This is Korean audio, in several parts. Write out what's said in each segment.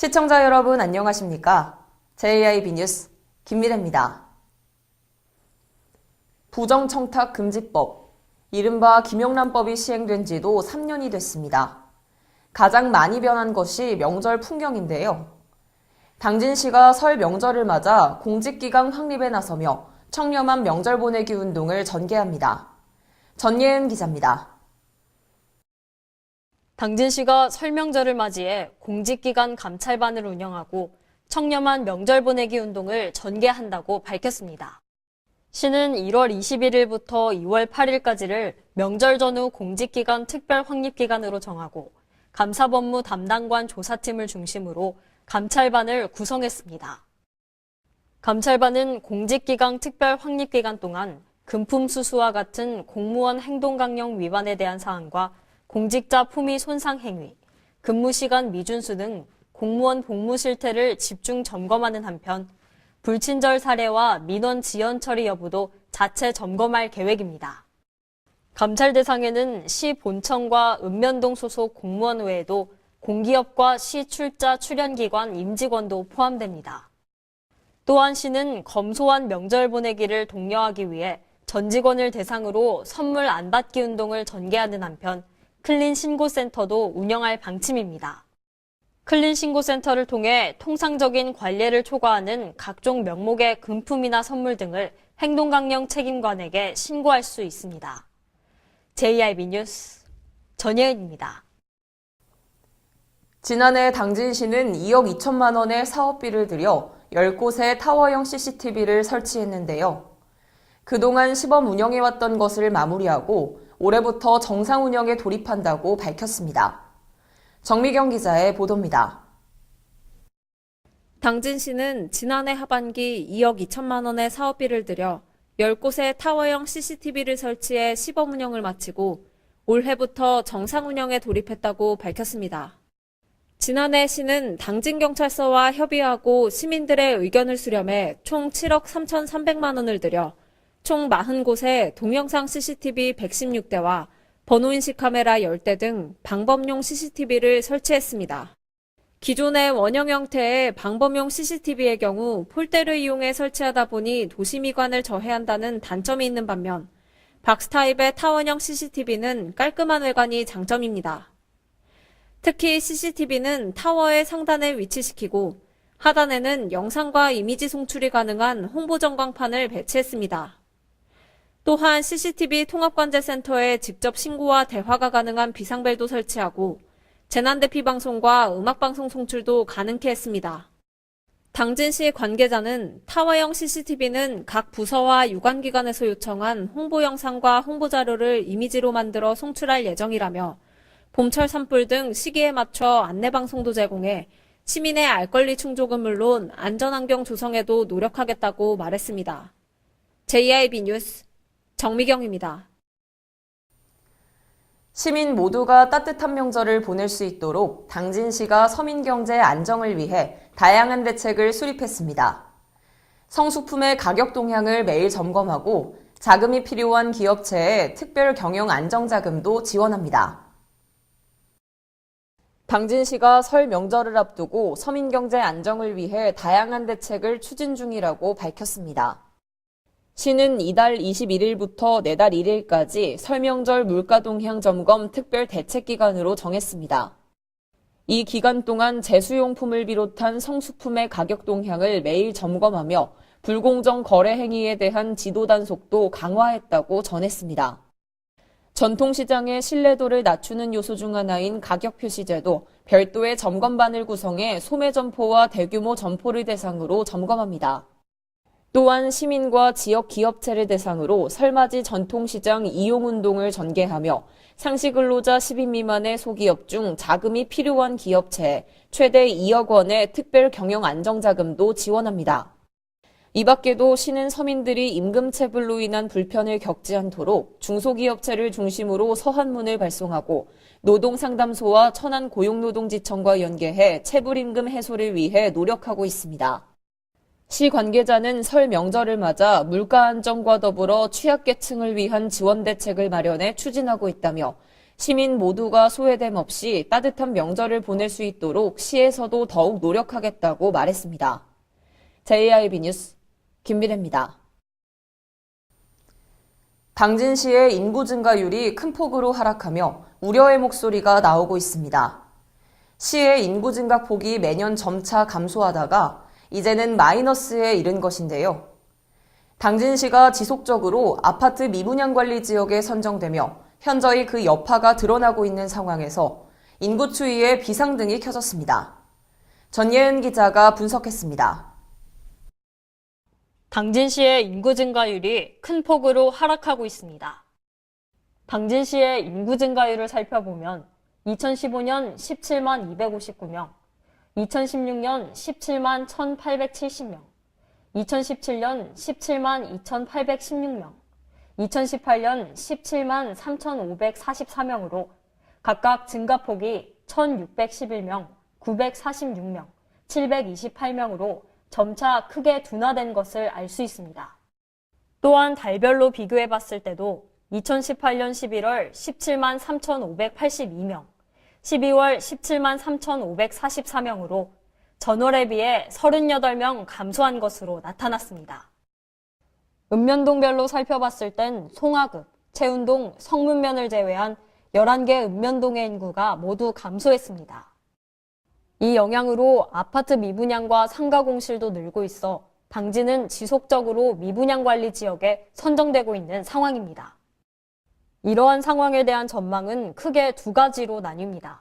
시청자 여러분 안녕하십니까? JIB 뉴스 김미래입니다. 부정청탁 금지법, 이른바 김영란법이 시행된 지도 3년이 됐습니다. 가장 많이 변한 것이 명절 풍경인데요. 당진시가 설 명절을 맞아 공직기강 확립에 나서며 청렴한 명절 보내기 운동을 전개합니다. 전예은 기자입니다. 당진시가 설 명절을 맞이해 공직기관 감찰반을 운영하고 청렴한 명절 보내기 운동을 전개한다고 밝혔습니다. 시는 1월 21일부터 2월 8일까지를 명절 전후 공직기관 특별 확립기간으로 정하고 감사법무 담당관 조사팀을 중심으로 감찰반을 구성했습니다. 감찰반은 공직기강 특별 확립기간 동안 금품 수수와 같은 공무원 행동강령 위반에 대한 사안과 공직자 품위 손상 행위, 근무시간 미준수 등 공무원 복무 실태를 집중 점검하는 한편 불친절 사례와 민원 지연 처리 여부도 자체 점검할 계획입니다. 감찰 대상에는 시 본청과 읍면동 소속 공무원 외에도 공기업과 시 출자 출연기관 임직원도 포함됩니다. 또한 시는 검소한 명절 보내기를 독려하기 위해 전 직원을 대상으로 선물 안 받기 운동을 전개하는 한편 클린 신고센터도 운영할 방침입니다. 클린 신고센터를 통해 통상적인 관례를 초과하는 각종 명목의 금품이나 선물 등을 행동강령 책임관에게 신고할 수 있습니다. JIB 뉴스 전예은입니다. 지난해 당진시는 2억 2천만 원의 사업비를 들여 10곳에 타워형 CCTV를 설치했는데요. 그동안 시범 운영해왔던 것을 마무리하고 올해부터 정상 운영에 돌입한다고 밝혔습니다. 정미경 기자의 보도입니다. 당진시는 지난해 하반기 2억 2천만 원의 사업비를 들여 10곳에 타워형 CCTV를 설치해 시범 운영을 마치고 올해부터 정상 운영에 돌입했다고 밝혔습니다. 지난해 시는 당진경찰서와 협의하고 시민들의 의견을 수렴해 총 7억 3,300만 원을 들여 총 40곳에 동영상 CCTV 116대와 번호인식 카메라 10대 등 방범용 CCTV를 설치했습니다. 기존의 원형 형태의 방범용 CCTV의 경우 폴대를 이용해 설치하다 보니 도시미관을 저해한다는 단점이 있는 반면 박스타입의 타원형 CCTV는 깔끔한 외관이 장점입니다. 특히 CCTV는 타워의 상단에 위치시키고 하단에는 영상과 이미지 송출이 가능한 홍보 전광판을 배치했습니다. 또한 CCTV 통합관제센터에 직접 신고와 대화가 가능한 비상벨도 설치하고 재난대피 방송과 음악방송 송출도 가능케 했습니다. 당진시 관계자는 타워형 CCTV는 각 부서와 유관기관에서 요청한 홍보 영상과 홍보 자료를 이미지로 만들어 송출할 예정이라며 봄철 산불 등 시기에 맞춰 안내방송도 제공해 시민의 알 권리 충족은 물론 안전환경 조성에도 노력하겠다고 말했습니다. JIB 뉴스 정미경입니다. 시민 모두가 따뜻한 명절을 보낼 수 있도록 당진시가 서민 경제 안정을 위해 다양한 대책을 수립했습니다. 성수품의 가격 동향을 매일 점검하고 자금이 필요한 기업체에 특별 경영 안정자금도 지원합니다. 당진시가 설 명절을 앞두고 서민 경제 안정을 위해 다양한 대책을 추진 중이라고 밝혔습니다. 시는 이달 21일부터 내달 1일까지 설명절 물가동향 점검 특별 대책기간으로 정했습니다. 이 기간 동안 제수용품을 비롯한 성수품의 가격 동향을 매일 점검하며 불공정 거래 행위에 대한 지도 단속도 강화했다고 전했습니다. 전통시장의 신뢰도를 낮추는 요소 중 하나인 가격 표시제도 별도의 점검반을 구성해 소매 점포와 대규모 점포를 대상으로 점검합니다. 또한 시민과 지역 기업체를 대상으로 설맞이 전통시장 이용운동을 전개하며 상시근로자 10인 미만의 소기업 중 자금이 필요한 기업체에 최대 2억 원의 특별 경영 안정자금도 지원합니다. 이 밖에도 시는 서민들이 임금체불로 인한 불편을 겪지 않도록 중소기업체를 중심으로 서한문을 발송하고 노동상담소와 천안고용노동지청과 연계해 체불임금 해소를 위해 노력하고 있습니다. 시 관계자는 설 명절을 맞아 물가 안정과 더불어 취약계층을 위한 지원 대책을 마련해 추진하고 있다며 시민 모두가 소외됨 없이 따뜻한 명절을 보낼 수 있도록 시에서도 더욱 노력하겠다고 말했습니다. JIB 뉴스 김미래입니다. 당진시의 인구 증가율이 큰 폭으로 하락하며 우려의 목소리가 나오고 있습니다. 시의 인구 증가폭이 매년 점차 감소하다가 이제는 마이너스에 이른 것인데요. 당진시가 지속적으로 아파트 미분양 관리 지역에 선정되며 현저히 그 여파가 드러나고 있는 상황에서 인구 추이에 비상등이 켜졌습니다. 전예은 기자가 분석했습니다. 당진시의 인구 증가율이 큰 폭으로 하락하고 있습니다. 당진시의 인구 증가율을 살펴보면 2015년 17만 259명, 2016년 17만 1870명, 2017년 17만 2816명, 2018년 17만 3544명으로 각각 증가폭이 1611명, 946명, 728명으로 점차 크게 둔화된 것을 알 수 있습니다. 또한 달별로 비교해 봤을 때도 2018년 11월 17만 3582명, 12월 17만 3544명으로 전월에 비해 38명 감소한 것으로 나타났습니다. 읍면동별로 살펴봤을 땐 송하급, 채운동, 성문면을 제외한 11개 읍면동의 인구가 모두 감소했습니다. 이 영향으로 아파트 미분양과 상가 공실도 늘고 있어 당진은 지속적으로 미분양 관리 지역에 선정되고 있는 상황입니다. 이러한 상황에 대한 전망은 크게 두 가지로 나뉩니다.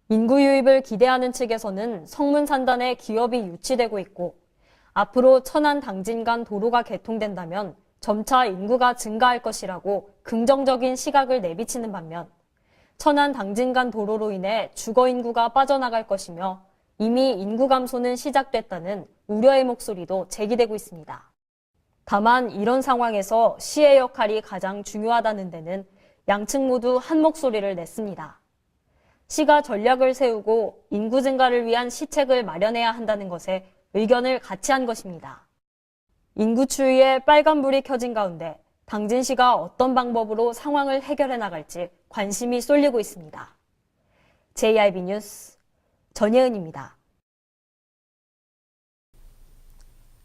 인구 유입을 기대하는 측에서는 성문 산단에 기업이 유치되고 있고 앞으로 천안 당진 간 도로가 개통된다면 점차 인구가 증가할 것이라고 긍정적인 시각을 내비치는 반면 천안 당진 간 도로로 인해 주거 인구가 빠져나갈 것이며 이미 인구 감소는 시작됐다는 우려의 목소리도 제기되고 있습니다. 다만 이런 상황에서 시의 역할이 가장 중요하다는 데는 양측 모두 한 목소리를 냈습니다. 시가 전략을 세우고 인구 증가를 위한 시책을 마련해야 한다는 것에 의견을 같이 한 것입니다. 인구 추이에 빨간불이 켜진 가운데 당진시가 어떤 방법으로 상황을 해결해 나갈지 관심이 쏠리고 있습니다. JIB 뉴스 전예은입니다.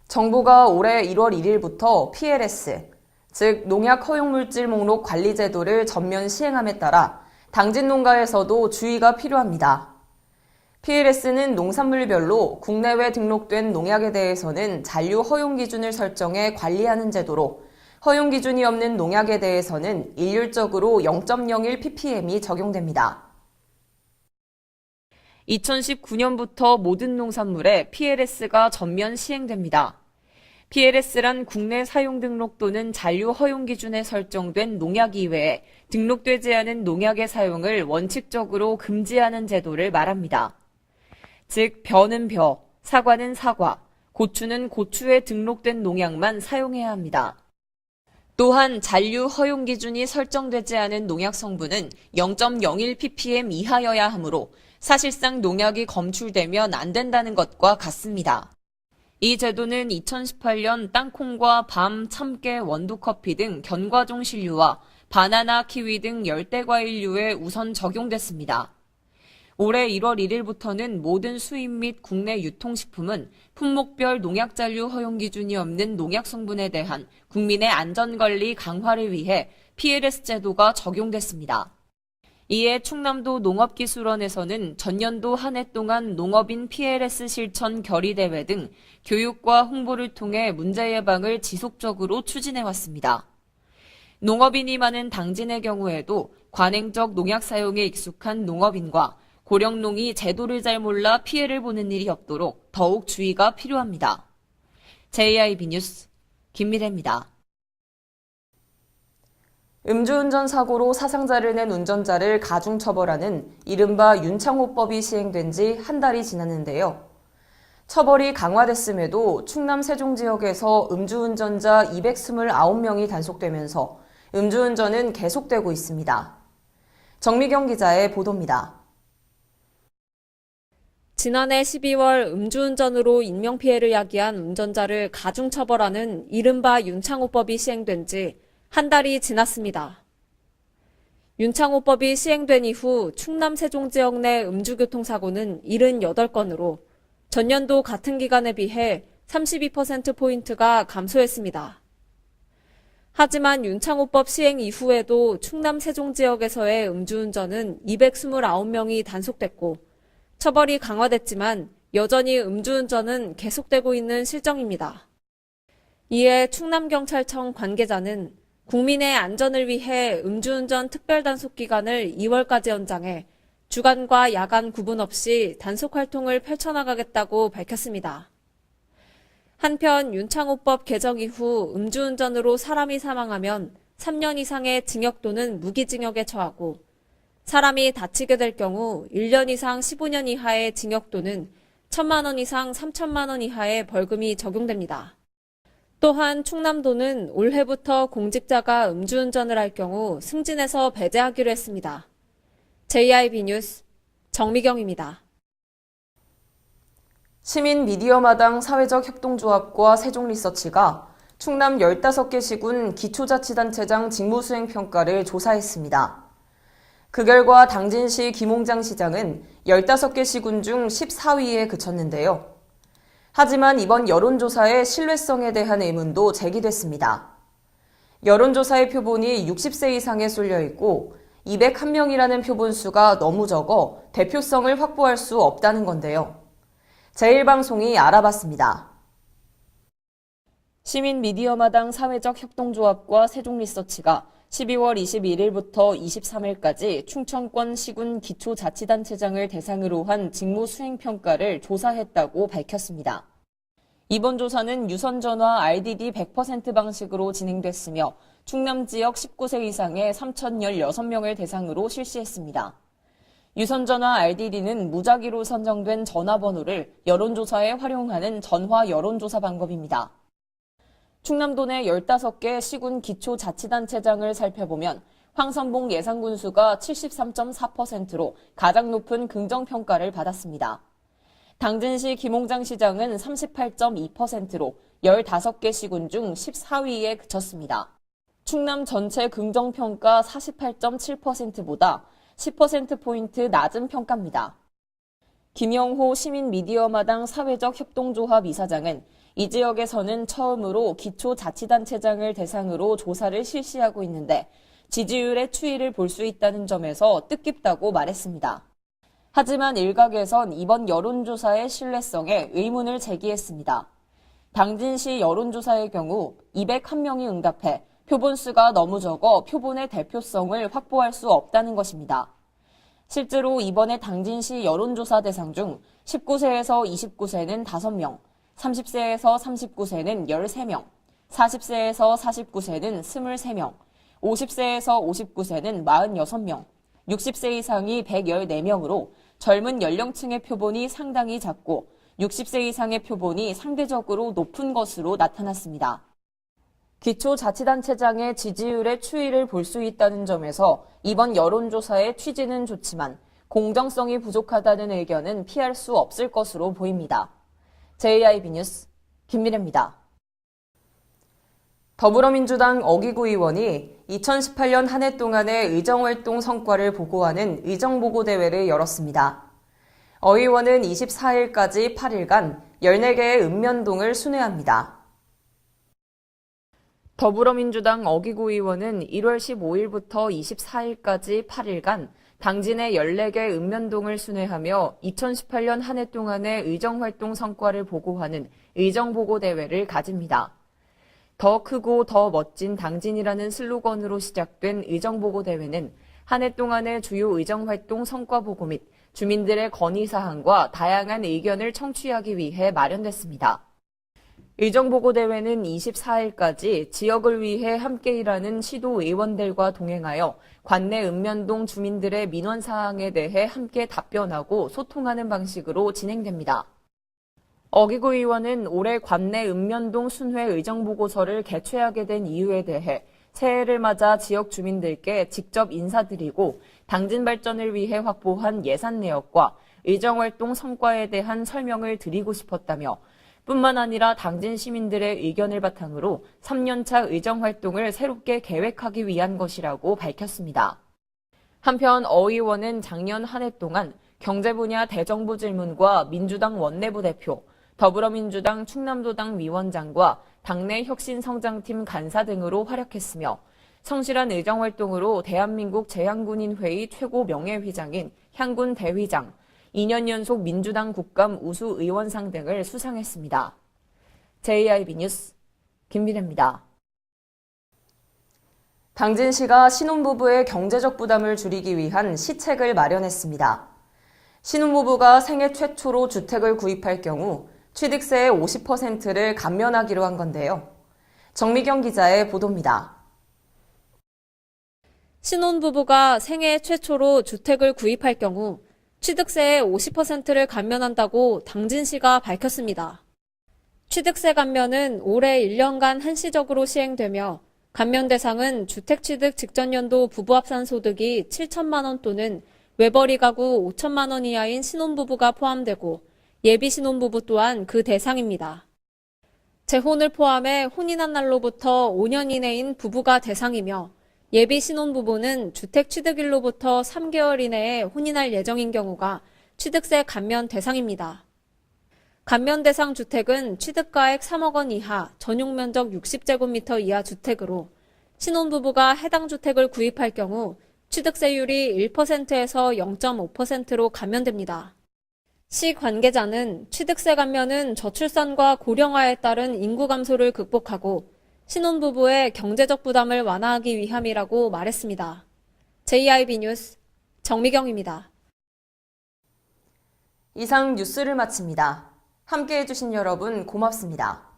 정부가 올해 1월 1일부터 PLS, 즉 농약 허용물질 목록 관리 제도를 전면 시행함에 따라 당진 농가에서도 주의가 필요합니다. PLS는 농산물별로 국내외 등록된 농약에 대해서는 잔류 허용 기준을 설정해 관리하는 제도로 허용 기준이 없는 농약에 대해서는 일률적으로 0.01 ppm이 적용됩니다. 2019년부터 모든 농산물에 PLS가 전면 시행됩니다. PLS란 국내 사용 등록 또는 잔류 허용 기준에 설정된 농약 이외에 등록되지 않은 농약의 사용을 원칙적으로 금지하는 제도를 말합니다. 즉, 벼는 벼, 사과는 사과, 고추는 고추에 등록된 농약만 사용해야 합니다. 또한 잔류 허용 기준이 설정되지 않은 농약 성분은 0.01 ppm 이하여야 하므로 사실상 농약이 검출되면 안 된다는 것과 같습니다. 이 제도는 2018년 땅콩과 밤, 참깨, 원두커피 등 견과종 신류와 바나나, 키위 등 열대과일류에 우선 적용됐습니다. 올해 1월 1일부터는 모든 수입 및 국내 유통식품은 품목별 농약 잔류 허용 기준이 없는 농약 성분에 대한 국민의 안전관리 강화를 위해 PLS 제도가 적용됐습니다. 이에 충남도 농업기술원에서는 전년도 한 해 동안 농업인 PLS 실천 결의대회 등 교육과 홍보를 통해 문제 예방을 지속적으로 추진해왔습니다. 농업인이 많은 당진의 경우에도 관행적 농약 사용에 익숙한 농업인과 고령농이 제도를 잘 몰라 피해를 보는 일이 없도록 더욱 주의가 필요합니다. JIB 뉴스 김미래입니다. 음주운전 사고로 사상자를 낸 운전자를 가중처벌하는 이른바 윤창호법이 시행된 지 한 달이 지났는데요. 처벌이 강화됐음에도 충남 세종 지역에서 음주운전자 229명이 단속되면서 음주운전은 계속되고 있습니다. 정미경 기자의 보도입니다. 지난해 12월 음주운전으로 인명피해를 야기한 운전자를 가중처벌하는 이른바 윤창호법이 시행된 지 한 달이 지났습니다. 윤창호법이 시행된 이후 충남 세종 지역 내 음주교통사고는 78건으로 전년도 같은 기간에 비해 32%포인트가 감소했습니다. 하지만 윤창호법 시행 이후에도 충남 세종 지역에서의 음주운전은 229명이 단속됐고 처벌이 강화됐지만 여전히 음주운전은 계속되고 있는 실정입니다. 이에 충남경찰청 관계자는 국민의 안전을 위해 음주운전 특별단속 기간을 2월까지 연장해 주간과 야간 구분 없이 단속 활동을 펼쳐나가겠다고 밝혔습니다. 한편 윤창호법 개정 이후 음주운전으로 사람이 사망하면 3년 이상의 징역 또는 무기징역에 처하고 사람이 다치게 될 경우 1년 이상 15년 이하의 징역 또는 1,000만 원 이상 3천만 원 이하의 벌금이 적용됩니다. 또한 충남도는 올해부터 공직자가 음주운전을 할 경우 승진해서 배제하기로 했습니다. JIB 뉴스 정미경입니다. 시민 미디어마당 사회적 협동조합과 세종리서치가 충남 15개 시군 기초자치단체장 직무수행평가를 조사했습니다. 그 결과 당진시 김홍장 시장은 15개 시군 중 14위에 그쳤는데요. 하지만 이번 여론조사의 신뢰성에 대한 의문도 제기됐습니다. 여론조사의 표본이 60세 이상에 쏠려 있고 201명이라는 표본수가 너무 적어 대표성을 확보할 수 없다는 건데요. 제1방송이 알아봤습니다. 시민미디어마당 사회적 협동조합과 세종리서치가 12월 21일부터 23일까지 충청권 시군 기초자치단체장을 대상으로 한 직무수행평가를 조사했다고 밝혔습니다. 이번 조사는 유선전화 RDD 100% 방식으로 진행됐으며 충남 지역 19세 이상의 3,016명을 대상으로 실시했습니다. 유선전화 RDD는 무작위로 선정된 전화번호를 여론조사에 활용하는 전화 여론조사 방법입니다. 충남도 내 15개 시군 기초자치단체장을 살펴보면 황선봉 예상군수가 73.4%로 가장 높은 긍정평가를 받았습니다. 당진시 김홍장 시장은 38.2%로 15개 시군 중 14위에 그쳤습니다. 충남 전체 긍정평가 48.7%보다 10%포인트 낮은 평가입니다. 김영호 시민미디어마당 사회적 협동조합 이사장은 이 지역에서는 처음으로 기초자치단체장을 대상으로 조사를 실시하고 있는데 지지율의 추이를 볼 수 있다는 점에서 뜻깊다고 말했습니다. 하지만 일각에선 이번 여론조사의 신뢰성에 의문을 제기했습니다. 당진시 여론조사의 경우 201명이 응답해 표본수가 너무 적어 표본의 대표성을 확보할 수 없다는 것입니다. 실제로 이번에 당진시 여론조사 대상 중 19세에서 29세는 5명, 30세에서 39세는 13명, 40세에서 49세는 23명, 50세에서 59세는 46명, 60세 이상이 114명으로 젊은 연령층의 표본이 상당히 작고 60세 이상의 표본이 상대적으로 높은 것으로 나타났습니다. 기초자치단체장의 지지율의 추이를 볼 수 있다는 점에서 이번 여론조사의 취지는 좋지만 공정성이 부족하다는 의견은 피할 수 없을 것으로 보입니다. JIB 뉴스 김미래입니다. 더불어민주당 어기구 의원이 2018년 한 해 동안의 의정활동 성과를 보고하는 의정보고대회를 열었습니다. 어 의원은 24일까지 8일간 14개의 읍면동을 순회합니다. 더불어민주당 어기구 의원은 1월 15일부터 24일까지 8일간 당진의 14개 읍면동을 순회하며 2018년 한 해 동안의 의정활동 성과를 보고하는 의정보고대회를 가집니다. 더 크고 더 멋진 당진이라는 슬로건으로 시작된 의정보고대회는 한 해 동안의 주요 의정활동 성과보고 및 주민들의 건의사항과 다양한 의견을 청취하기 위해 마련됐습니다. 의정보고대회는 24일까지 지역을 위해 함께 일하는 시도의원들과 동행하여 관내 읍면동 주민들의 민원사항에 대해 함께 답변하고 소통하는 방식으로 진행됩니다. 어기구 의원은 올해 관내 읍면동 순회 의정보고서를 개최하게 된 이유에 대해 새해를 맞아 지역 주민들께 직접 인사드리고 당진 발전을 위해 확보한 예산 내역과 의정활동 성과에 대한 설명을 드리고 싶었다며 뿐만 아니라 당진 시민들의 의견을 바탕으로 3년차 의정활동을 새롭게 계획하기 위한 것이라고 밝혔습니다. 한편 어 의원은 작년 한 해 동안 경제 분야 대정부 질문과 민주당 원내부 대표, 더불어민주당 충남도당 위원장과 당내 혁신성장팀 간사 등으로 활약했으며 성실한 의정활동으로 대한민국 제향군인회의 최고 명예회장인 향군 대위장, 2년 연속 민주당 국감 우수 의원상 등을 수상했습니다. JIB 뉴스 김민혜입니다. 당진시가 신혼부부의 경제적 부담을 줄이기 위한 시책을 마련했습니다. 신혼부부가 생애 최초로 주택을 구입할 경우 취득세의 50%를 감면하기로 한 건데요. 정미경 기자의 보도입니다. 신혼부부가 생애 최초로 주택을 구입할 경우 취득세의 50%를 감면한다고 당진시가 밝혔습니다. 취득세 감면은 올해 1년간 한시적으로 시행되며 감면 대상은 주택 취득 직전 연도 부부 합산 소득이 7천만 원 또는 외벌이 가구 5천만 원 이하인 신혼부부가 포함되고 예비 신혼부부 또한 그 대상입니다. 재혼을 포함해 혼인한 날로부터 5년 이내인 부부가 대상이며 예비 신혼부부는 주택 취득일로부터 3개월 이내에 혼인할 예정인 경우가 취득세 감면 대상입니다. 감면 대상 주택은 취득가액 3억 원 이하, 전용 면적 60제곱미터 이하 주택으로 신혼부부가 해당 주택을 구입할 경우 취득세율이 1%에서 0.5%로 감면됩니다. 시 관계자는 취득세 감면은 저출산과 고령화에 따른 인구 감소를 극복하고 신혼부부의 경제적 부담을 완화하기 위함이라고 말했습니다. JIB 뉴스 정미경입니다. 이상 뉴스를 마칩니다. 함께해 주신 여러분 고맙습니다.